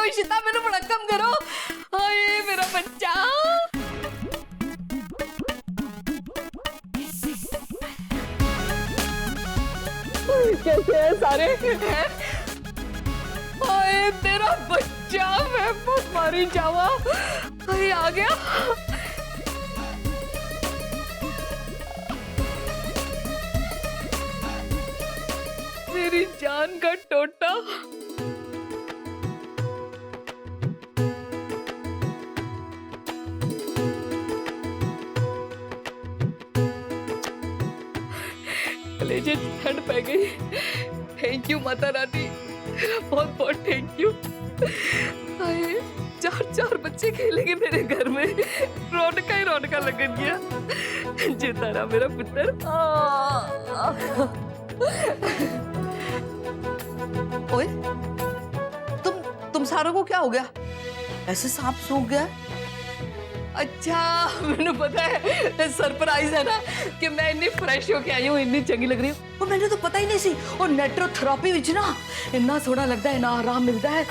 इशिता मेरे भड़कम करो। हाय मेरा बच्चा। कैसे हैं सारे? हाय तेरा बच्चा, मैं बहुत मारी जावा। हाय आ गया। मेरी जान का टोटा। कलेजे ठंड पै गई। थैंक यू माता रानी, बहुत बहुत थैंक यू। आए 4 बच्चे खेलेंगे मेरे घर में, रौनका ही रौनका लग गया। जीता रहा मेरा पुत्र। ओए तुम सारों को क्या हो गया? ऐसे सांप सूख गया? अच्छा मैंने पता है, सरप्राइज है ना कि मैं इतनी फ्रेश होके आई हूँ, इतनी चंगी लग रही हूँ। और मैंने तो पता ही नहीं सी। और नेट्रोथेरेपी विच ना इतना सोना लगता है ना, आराम मिलता है।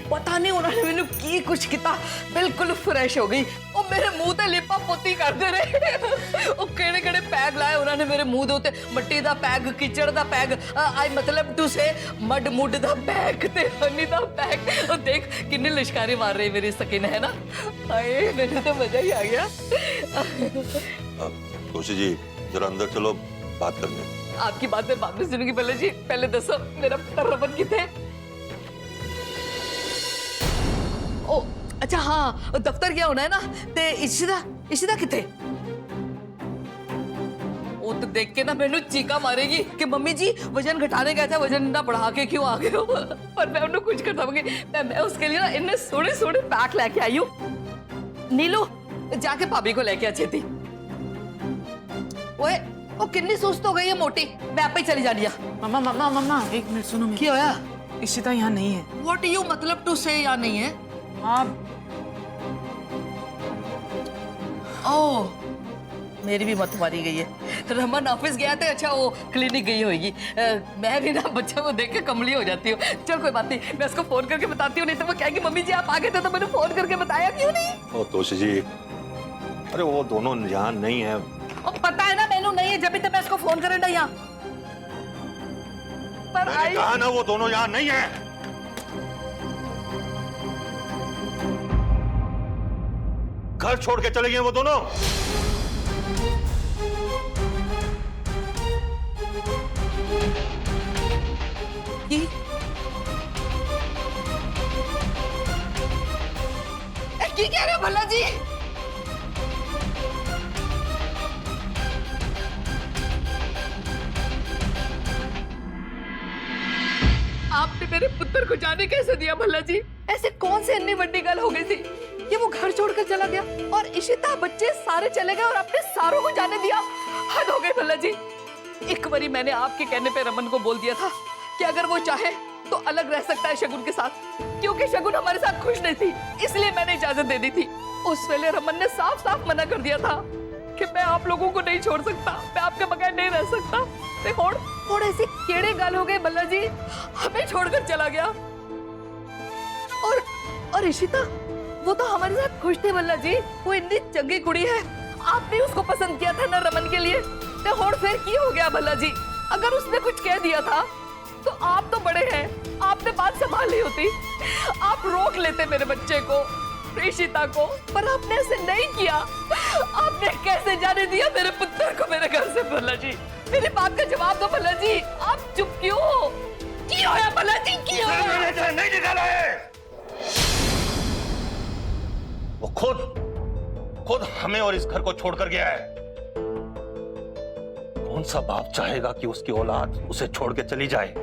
पता नहीं उन्होंने मैंने की कुछ किया, बिल्कुल फ्रेश हो गई। और मेरे मुंह ते लिपा पोती करते रहे। और केड़े केड़े पैग लाए उन्होंने मेरे मुंह दे उत्ते, मट्टी दा पैग, कीचड़ दा पैग, आई मतलब टू से मड मुड दा पैग ते हनी दा पैग। और देख कितने लिशकारी मार रही मेरी स्किन है ना। हाय मेरे तो मजा ही आ गया। तोशी जी जरा अंदर चलो, बात करने। आपकी बातें बाद में सुनूंगी भला जी, पहले दसो मेरा पुत्र रमन किथे? ओ अच्छा हाँ, दफ्तर गया होना है ना। ते इशिता किथे? वो तो देख के ना मैंने चीका मारेगी कि मम्मी जी वजन घटाने गया था, वजन ना बढ़ा के क्यों आ गए हो। पर मैं उन्हें कुछ कर सकूंगी। मैं उसके लिए ना इन्हें सोने सोने पैक लेके आई हूँ। नीलू जाके भाभी को लेके अच्छी थी। ओए वो कितनी सुस्त हो गई है मोटी, मैं आप ही चली जा रही है। मम्मा एक मिनट सुनो। क्या होया? इशिता यहाँ नहीं है। What you मतलब टू से या नहीं है? हाँ ओह मेरी भी मत मारी गई है। रमन ऑफिस गया था, अच्छा वो क्लिनिक गई होगी। मैं भी ना बच्चा को देख के कमली हो जाती हूँ। चल कोई बात नहीं, मैं उसको फोन करके बताती हूँ, नहीं तो वो कहेगी मम्मी जी आप आ गए थे तो मैंने फोन करके बताया क्यों नहीं? ओ तोशी जी, अरे वो दोनों यहाँ नहीं है। और पता है ना मैनू नहीं है, जब भी तो मैं उसको फोन करे ना यहाँ पर मैंने कहा ना वो दोनों यहाँ नहीं है। घर छोड़ के चले गए वो दोनों। की कह रहे हो भल्ला जी? आपने मेरे पुत्र को जाने कैसे दिया भल्ला जी? ऐसे कौन से इतनी बड़ी गल हो गई थी कि वो घर छोड़कर चला गया और इशिता बच्चे सारे चले गए और आपने सारों को जाने दिया? हद हो गई भल्ला जी। एक बारी मैंने आपके कहने पे रमन को बोल दिया था कि अगर वो चाहे तो अलग रह सकता है शगुन के साथ, क्योंकि शगुन हमारे साथ खुश नहीं थी, इसलिए मैंने इजाजत दे दी थी। उस वेले रमन ने साफ साफ मना कर दिया था कि मैं आप लोगों को नहीं छोड़ सकता, मैं आपके बगैर नहीं रह सकता। और ऐसे केड़े गाल हो गए भल्ला जी, हमें छोड़कर चला गया। और इशिता वो तो हमारे साथ खुश थे भल्ला जी, वो इतनी चंगी कुड़ी है, आपने उसको पसंद किया था ना रमन के लिए। तो और फिर की हो गया भल्ला जी? अगर उसने कुछ कह दिया था तो आप तो बड़े हैं, आपने बात संभाल ली होती, आप रोक लेते मेरे बच्चे को, इशिता को, पर आपने ऐसे नहीं किया। आपने कैसे जाने दिया मेरे पुत्र को मेरे घर से भल्ला जी? मेरी बात का जवाब दो भल्ला जी, आप चुप क्यों हो? क्यों है भल्ला जी, क्यों है? नहीं निकाला है वो, खुद हमें और इस घर को छोड़कर गया है। कौन सा बाप चाहेगा कि उसकी औलाद उसे छोड़ के चली जाए?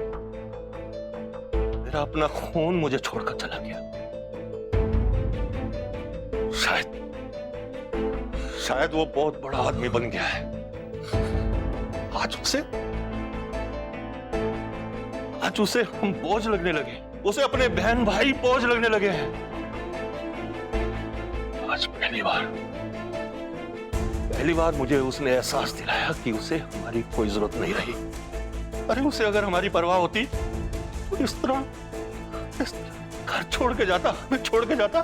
मेरा अपना खून मुझे छोड़कर चला गया। शायद वो बहुत बड़ा आदमी बन गया है। आज उसे हम बोझ लगने लगे, उसे अपने बहन भाई बोझ लगने लगे हैं। आज पहली बार मुझे उसने एहसास दिलाया कि उसे हमारी कोई जरूरत नहीं रही। अरे उसे अगर हमारी परवाह होती तो इस तरह घर छोड़ के जाता, मैं छोड़ के जाता।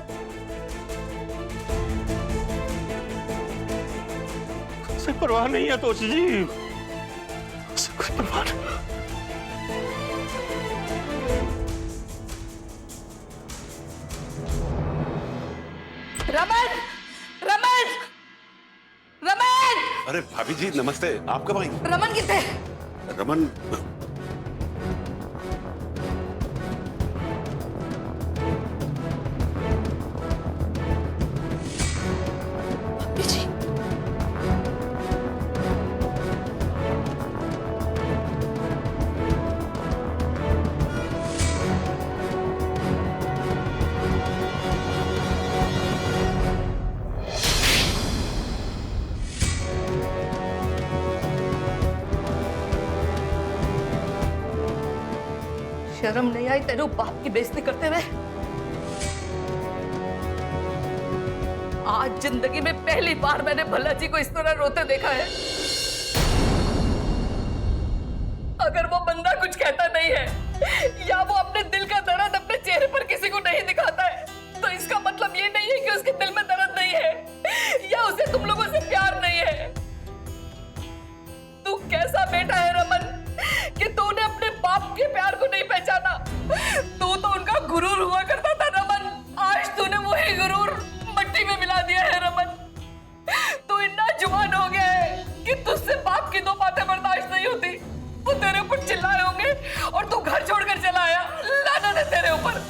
उसे परवाह नहीं है तोशी जी, उसे कोई परवाह नहीं। रमन, रमन, रमन! अरे भाभी जी नमस्ते, आप कब आई? रमन कितने? रमन जी शर्म नहीं आई तेरे बाप की बेइज्जती करते हुए? आज जिंदगी में पहली बार मैंने भल्ला जी को इस तरह रोते देखा है। अगर वो बंदा कुछ कहता नहीं है या वो अपने दिल का दर्द अपने चेहरे पर किसी को नहीं दिखाता है, तो इसका मतलब ये नहीं है कि उसके दिल में दर्द नहीं है या उसे तुम लोगों से प्यार नहीं है। तू कैसा बेटा है रमन कि तूने अपने बाप के प्यार को नहीं पहचाना। तू तो उनका गुरूर हुआ करता था रमन, आज तूने वही गुरूर मट्टी में मिला दिया है रमन। तू इतना जुबान हो गया है कि तुझसे बाप की दो बातें बर्दाश्त नहीं होती। वो तेरे ऊपर चिल्लाए होंगे और तू घर छोड़कर चला आया। लानत है तेरे ऊपर।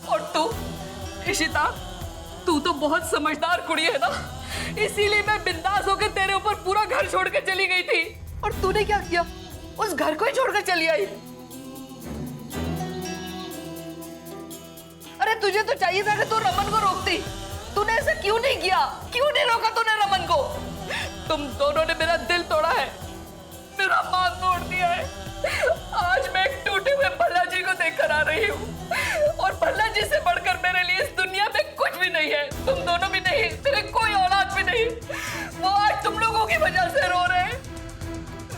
और तू इशिता, तू तो बहुत समझदार कुड़ी है ना, इसीलिए मैं बिंदास होकर तेरे ऊपर पूरा घर छोड़ के चली गई थी। और तूने क्या किया? उस घर को ही छोड़कर चली आई। अरे तुझे तो चाहिए था कि तू रमन को रोकती। तूने ऐसा क्यों नहीं किया? क्यों नहीं रोका तूने रमन को? तुम दोनों ने मेरा दिल तोड़ा है, मेरा मान तोड़ दिया है। आज मैं एक टूटे हुए भल्ला जी को देखकर आ रही हूँ और भल्ला जी से बढ़कर मेरे लिए इस दुनिया में कुछ भी नहीं है। तुम दोनों भी नहीं, तेरे कोई औलाद भी नहीं। वो आज तुम लोगों की वजह से रो रहे हैं।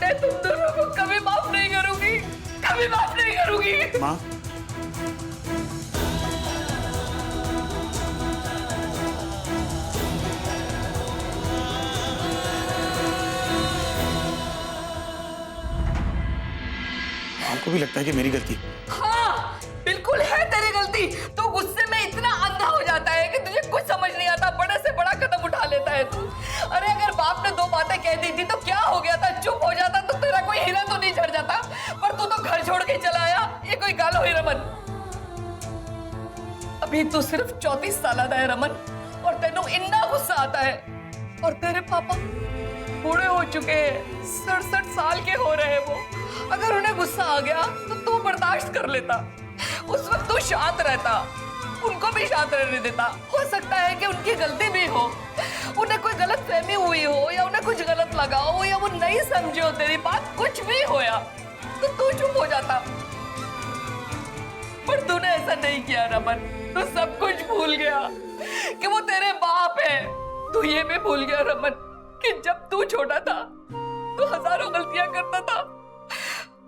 मैं तुम दोनों को कभी माफ नहीं करूंगी, कभी माफ नहीं करूंगी। माँ आपको भी लगता है कि मेरी गलती? हाँ, बिल्कुल है तेरी गलती। तो गुस्से में इतना अंधा हो जाता है कि तुझे कुछ समझ नहीं आता, बड़े से बड़ा कदम उठा लेता है तू। अरे अगर बाप ने दो बातें कह दी थी तो क्या हो गया था? चुप हो जाता तो तेरा कोई हीरा तो नहीं झड़ जाता। पर तू तो घर छोड़ के चला आया, ये कोई गाल हुई रमन? अभी तू सिर्फ 34 साल है रमन और तेनू इतना गुस्सा आता है। और तेरे पापा बूढ़े हो चुके हैं, 67 साल के हो रहे हैं वो। अगर उन्हें गुस्सा आ गया तो तू बर्दाश्त कर लेता। उस वक्त तू शांत रहता, उनको भी शांत रहने देता। हो सकता है कि उनकी गलती भी हो, उन्हें कोई गलत फहमी हुई हो या उन्हें कुछ गलत लगा हो या वो नहीं समझे हो तेरी बात, कुछ भी होया तो तू चुप हो जाता। पर तूने ऐसा नहीं किया रमन। तू सब कुछ भूल गया कि वो तेरे बाप है। तू ये भी भूल गया रमन कि जब तू छोटा था तो हजारों गलतियां करता था।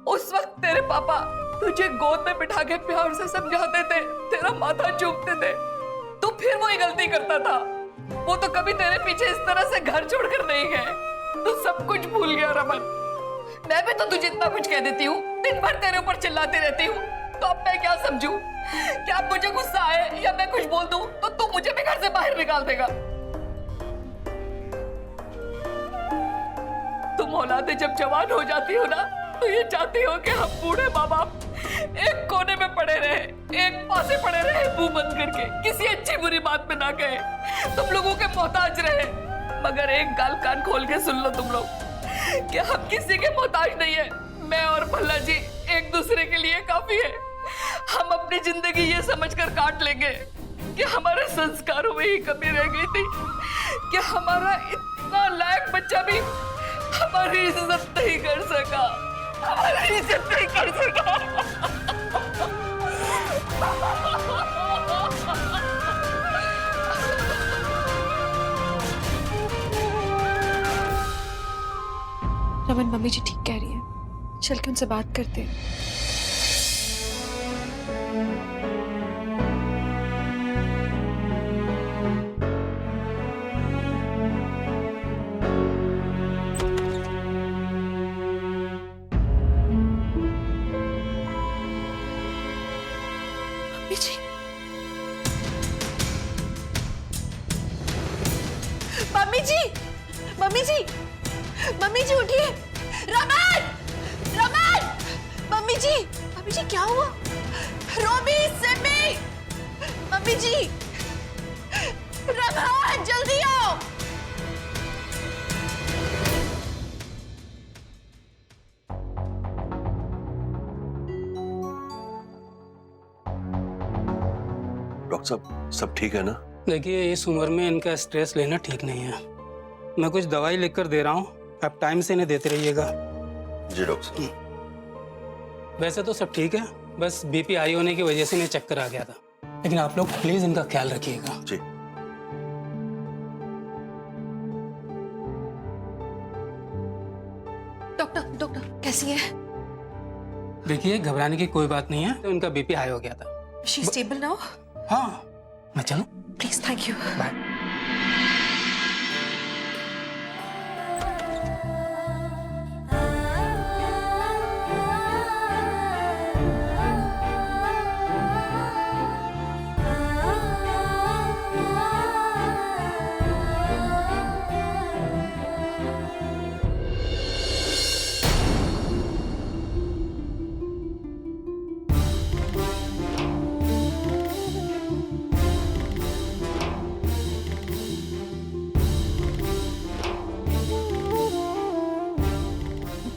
उस वक्त तेरे पापा तुझे गोद में बिठा के प्यार से समझाते थे, तेरा माथा चूमते थे, तू फिर वही गलती करता था। वो तो कभी तेरे पीछे इस तरह से घर छोड़कर नहीं गए। तू सब कुछ भूल गया रमन। मैं भी तो तुझे इतना कुछ कह देती हूँ, दिन भर तेरे ऊपर चिल्लाती रहती हूँ, तो अब मैं क्या समझूं? क्या अब मुझे गुस्सा आए या मैं कुछ बोल दूं तो तू मुझे भी घर से बाहर निकाल देगा? तुम औलादे जब जवान हो जाती हो ना तो ये चाहती हो कि हम बूढ़े माँ बाप एक कोने में पड़े रहे, एक पासे पड़े रहे, मुंह बंद करके, किसी अच्छी बुरी बात में ना कहे, तुम लोगों के मोहताज रहे। मगर एक गाल कान खोल के सुन लो तुम लोग कि हम किसी के मोहताज नहीं है। मैं और भल्ला जी एक दूसरे के लिए काफी है। हम अपनी जिंदगी ये समझकर काट लेंगे कि हमारे संस्कारों में ही कमी रह गई थी, कि हमारा इतना लायक बच्चा भी हमारी इज्जत नहीं कर सका, हमारी इज्जत नहीं कर सका। रमन, मम्मी जी ठीक कह रही है, चल के उनसे बात करते हैं। मम्मी जी, मम्मी जी, मम्मी जी, मम्मी जी उठिए। रमन, रमन, मम्मी जी क्या हुआ? रोबी, सिमी, मम्मी जी, रमन जल्दी आओ। डॉक्टर साहब सब ठीक है ना? देखिए, इस उम्र में इनका स्ट्रेस लेना ठीक नहीं है। मैं कुछ दवाई लिखकर दे रहा हूँ, आप टाइम से इन्हें देते रहिएगा। जी डॉक्टर साहब। वैसे तो सब ठीक है, बस बीपी हाई होने की वजह से इन्हें चक्कर आ गया था, लेकिन आप लोग प्लीज इनका ख्याल रखिएगा। जी। डॉक्टर कैसी है? देखिए, घबराने की कोई बात नहीं है, तो इनका बीपी हाई हो गया था। She stable now? हाँ, मैं चलूं? Please, thank you. बाय।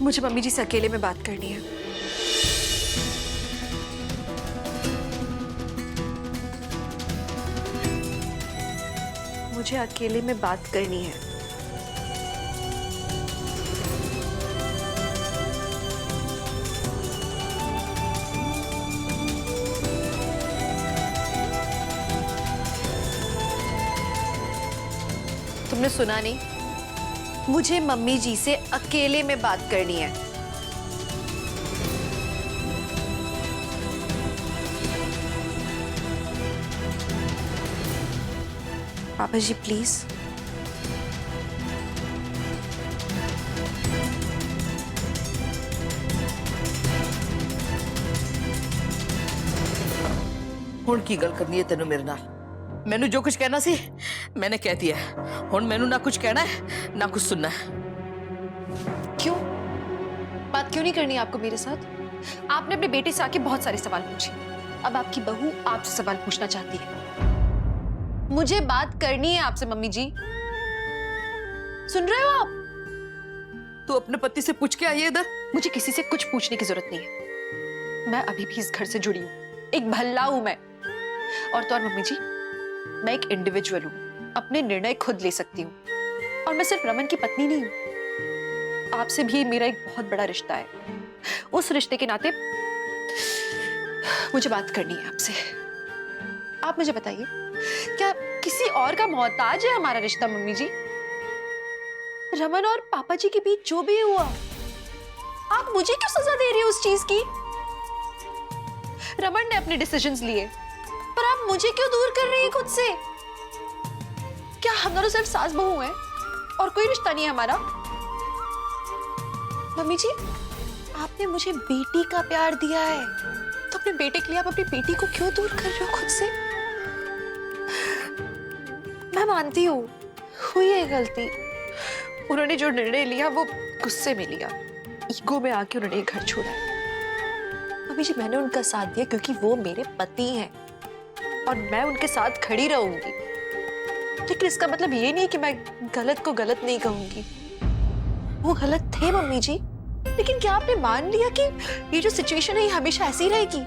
मुझे मम्मी जी से अकेले में बात करनी है। मुझे अकेले में बात करनी है। तुमने सुना नहीं? मुझे मम्मी जी से अकेले में बात करनी है। पापा जी प्लीज। हुण की गल करनी है तेनू मेरे नाल? मैनू जो कुछ कहना सी मैंने कह दिया है। हुण मैनू ना कुछ कहना है ना कुछ सुनना है। क्यों? बात क्यों नहीं करनी आपको मेरे साथ? आपने अपने बेटे से आके बहुत सारे सवाल पूछे, अब आपकी बहू आपसे सवाल पूछना चाहती है। मुझे बात करनी है आपसे मम्मी जी। सुन रहे हो आप? तू अपने पति से पूछ के आई है इधर? मुझे किसी से कुछ पूछने की जरूरत नहीं है। मैं अभी भी इस घर से जुड़ी हूँ, एक भल्ला हूं मैं। और तो और मम्मी जी, मैं एक इंडिविजुअल हूँ, अपने निर्णय खुद ले सकती हूँ। और मैं सिर्फ रमन की पत्नी नहीं हूँ, आपसे भी मेरा एक बहुत बड़ा रिश्ता है। उस रिश्ते के नाते मुझे बात करनी है आपसे। आप मुझे बताइए, क्या किसी और का मोहताज है हमारा रिश्ता मम्मी जी? रमन और पापा जी के बीच जो भी हुआ, आप मुझे क्यों सजा दे रही हो उस चीज की? रमन ने अपने डिसीजंस लिए, पर आप मुझे क्यों दूर कर रही हैं खुद से? क्या हम दोनों सिर्फ सास बहू हैं और कोई रिश्ता नहीं है हमारा? मम्मी जी, आपने मुझे बेटी का प्यार दिया है, तो अपने बेटे के लिए आप अपनी बेटी को क्यों दूर कर रहे हो खुद से? मैं मानती हूँ हुई है गलती। उन्होंने जो निर्णय लिया वो गुस्से में लिया, ईगो में आके उन्होंने घर छोड़ा है। मम्मी जी, मैंने उनका साथ दिया क्योंकि वो मेरे पति हैं और मैं उनके साथ खड़ी रहूंगी। लेकिन इसका मतलब ये नहीं कि मैं गलत को गलत नहीं कहूंगी। वो गलत थे मम्मी जी, लेकिन क्या आपने मान लिया कि ये जो सिचुएशन है ये हमेशा ऐसी रहेगी?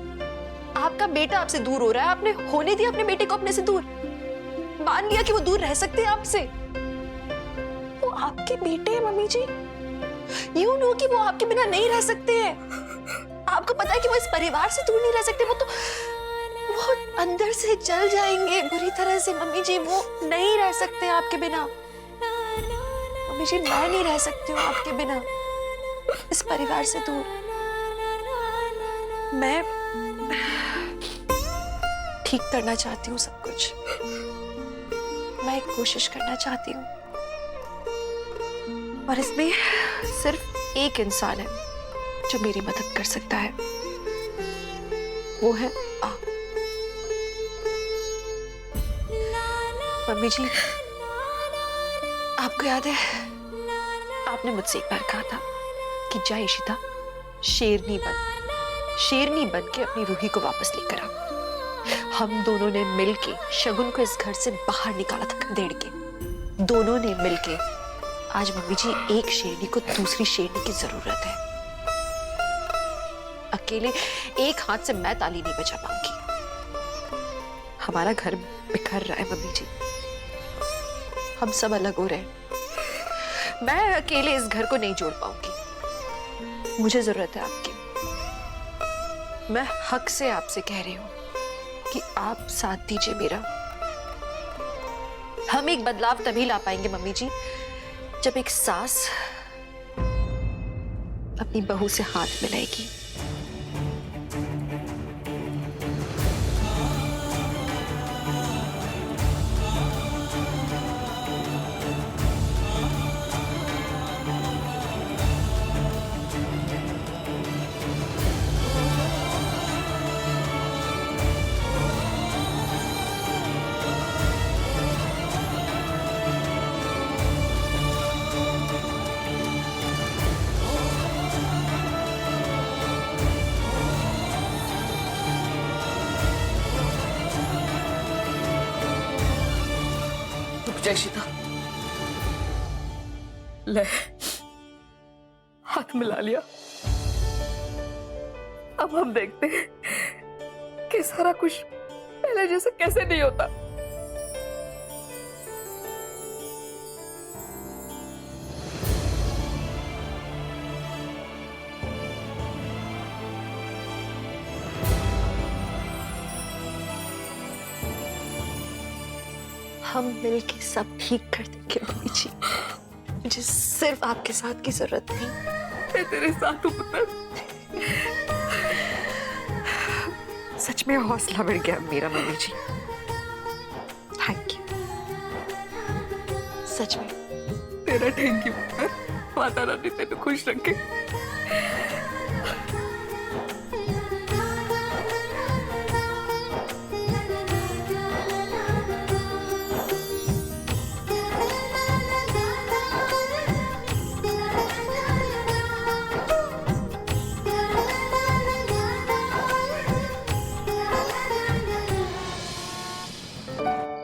आपका बेटा आपसे दूर हो रहा है, आपने होने दिया अपने बेटे को अपने से दूर? मान लिया कि वो दूर रह सकते हैं आपसे? वो आपके बेटे हैं मम्मी जी, यू नो कि वो आपके बिना नहीं रह सकते हैं। आपको पता है कि वो इस परिवार से दूर नहीं रह सकते। वो अंदर से जल जाएंगे बुरी तरह से मम्मी जी, वो नहीं रह सकते आपके बिना। मम्मी जी, मैं नहीं रह सकती हूँ आपके बिना। इस परिवार से दूर। मैं ठीक करना चाहती हूँ सब कुछ। मैं एक कोशिश करना चाहती हूँ और इसमें सिर्फ एक इंसान है जो मेरी मदद कर सकता है, वो है आप। मम्मी जी, आपको याद है आपने मुझसे एक बार कहा था कि जा इशिता, शेरनी बन के अपनी रूही को वापस लेकर आ। हम दोनों ने मिलके शगुन को इस घर से बाहर निकाला था खदेड़ के। दोनों ने मिलके। आज मम्मी जी, एक शेरनी को दूसरी शेरनी की जरूरत है। अकेले एक हाथ से मैं ताली नहीं बजा पाऊंगी। हमारा घर बिखर रहा है मम्मी जी, हम सब अलग हो रहे हैं। मैं अकेले इस घर को नहीं जोड़ पाऊंगी। मुझे जरूरत है आपकी। मैं हक से आपसे कह रही हूं कि आप साथ दीजिए मेरा। हम एक बदलाव तभी ला पाएंगे मम्मी जी, जब एक सास अपनी बहू से हाथ मिलाएगी। इशिता, ले हाथ मिला लिया। अब हम देखते हैं कि सारा कुछ पहले जैसे कैसे नहीं होता। हम मिलके सब ठीक कर देंगे मम्मी जी। मुझे सिर्फ आपके साथ की जरूरत नहीं। मैं तेरे साथ हूं पुत्र। सच में हौसला बढ़ गया मेरा मम्मी जी। थैंक यू, सच में। तेरा थैंक यू पुत्र। माता रानी तेरे खुश रखे।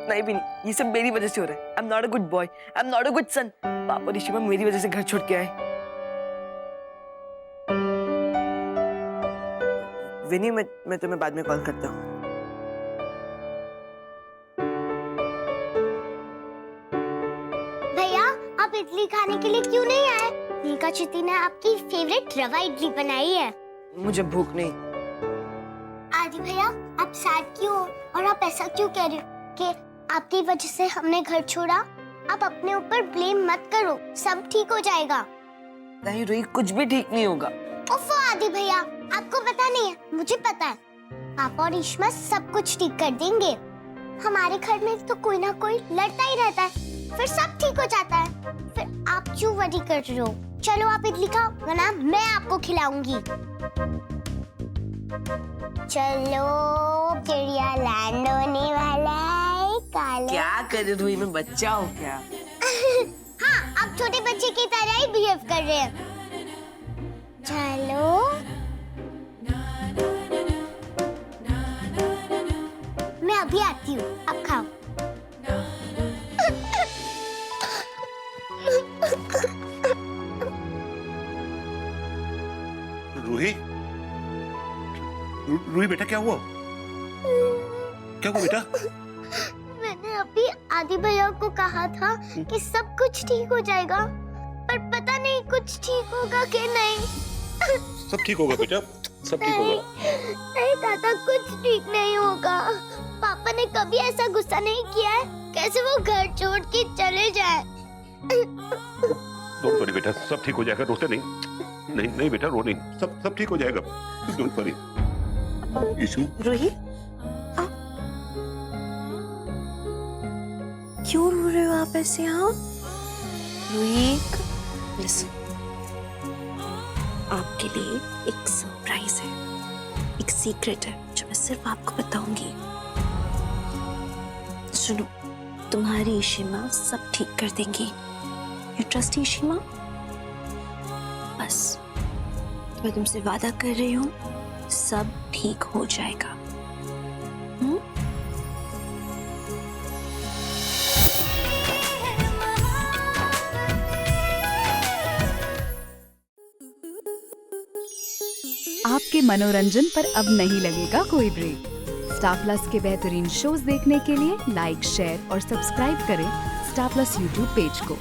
नहीं भी नहीं, ये सब मेरी वजह से हो रहा है। I am not a good boy, I am not a good son. पापा और ऋषिमा मेरी वजह से घर छोड़ के आए। विनी, मैं तुम्हें बाद में कॉल करता हूँ। भैया, आप इडली खाने के लिए क्यों नहीं आए? नीका चिट्टी ने आपकी फेवरेट रवा इडली बनाई है। मुझे भूख नहीं। आदि भैया, आप सैड क्यों हो और आप ऐसा क्यों कह रहे हो कि आपकी वजह से हमने घर छोड़ा? आप अपने ऊपर ब्लेम मत करो, सब ठीक हो जाएगा। नहीं रोही, कुछ भी ठीक नहीं होगा। ओफो आदि भैया, आपको पता नहीं है, मुझे पता है। पापा और ईश्मा सब कुछ ठीक कर देंगे। हमारे घर में तो कोई ना कोई लड़ता ही रहता है, फिर सब ठीक हो जाता है। फिर आप क्यों वरी कर रहे हो? चलो आप इडली खाओ, वरना मैं आपको खिलाऊंगी। चलो, चिड़िया लैंड होने वाला है। काले क्या कर रहे हो रोही, मैं बच्चा हूँ क्या? हाँ, आप छोटे बच्चे की तरह ही बिहेव कर रहे हैं। चलो, मैं अभी आती हूँ, अब खाओ। रूही, रूही बेटा, क्या हुआ? क्या हुआ बेटा? मैंने अभी आदि भैया को कहा था कि सब कुछ ठीक हो जाएगा, पर पता नहीं कुछ ठीक होगा कि नहीं। सब ठीक होगा बेटा, सब ठीक होगा। नहीं दादा, कुछ ठीक नहीं होगा। पापा ने कभी ऐसा गुस्सा नहीं किया है, कैसे वो घर छोड़ के चले जाए। डोंट वरी बेटा, सब ठीक हो जाएगा, रोते नहीं। नहीं नहीं बेटा, रो नहीं, सब ठीक हो जाएगा, डोंट वरी। यीशु, रोहित, आप क्यों रो रहे हो आप ऐसे? हाँ रोहित, लिसन, आपके लिए एक सरप्राइज है, एक सीक्रेट है जो मैं सिर्फ आपको बताऊंगी। सुनो, तुम्हारी ईशिमा सब ठीक कर देंगी। You trust Ishima? बस मैं तुमसे वादा कर रही हूँ, सब ठीक हो जाएगा। आपके मनोरंजन पर अब नहीं लगेगा कोई ब्रेक। स्टार प्लस के बेहतरीन शोज देखने के लिए लाइक, शेयर और सब्सक्राइब करें स्टार प्लस यूट्यूब पेज को।